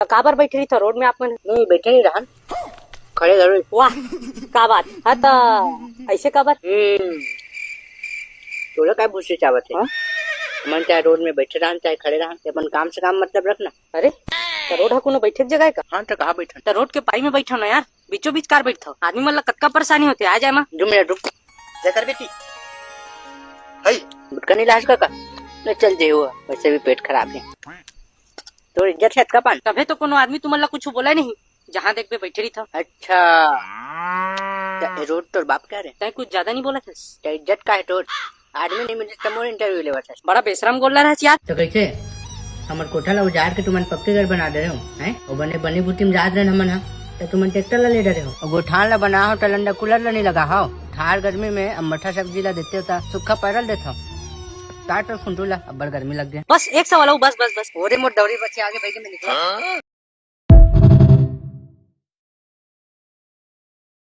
कहाँ पर बैठी रही था रोड में आप? मैंने नहीं बैठे नहीं रहा, खड़े जरूर। वाह का बात हाँ तो ऐसे का बात? तोरा काय पूछे चाहत है? हाँ? मन चाहे रोड में बैठे रहा चाहे खड़े रहा, अपन काम से काम मतलब रखना। अरे तो रोड है कोनो बैठे के जगह है का? हाँ तो कहाँ बैठा? तो रोड के पाई में बैठा ना यार, बीचों बीच कार बैठा आदमी मतलब कतका परेशानी होती है। आ जाए माँ 2 मिनट रुक कर बेटी। हई गुटका नहीं लाज का ले चल जे हुआ, वैसे भी पेट खराब है तो इज्जत है का पान। तभे तो कोनो आदमी तुम्हारा कुछ बोला नहीं, जहाँ देख पे बैठे रही था। अच्छा रोड तोर बाप क्या रे? तय कुछ ज्यादा नहीं बोला था। तो इज्जत का है तोर? आदमी नहीं मिले तो मोर इंटरव्यू लेवा था। बड़ा बेशरम बोल रहा है यार। तो कैसे हमार कोठा ला उजाड़ के तुमन पक्के घर बना दे रहे हो हैं? और बने बनी बूटी में रात रहे हमन तो तुमन ट्रैक्टर ला ले रहे हो और गोठान ला बना हो टलंडा कूलर ला नहीं लगा हो। ठार गर्मी में अम्मठा सब्जी ला देते होता सूखा पैरल देता काट और फुंटू ला अब गर्मी लग गया। बस एक सवाल हो, बस बस बस। ओरे मोर दौड़ी बच्चे आगे भाई के में निकला।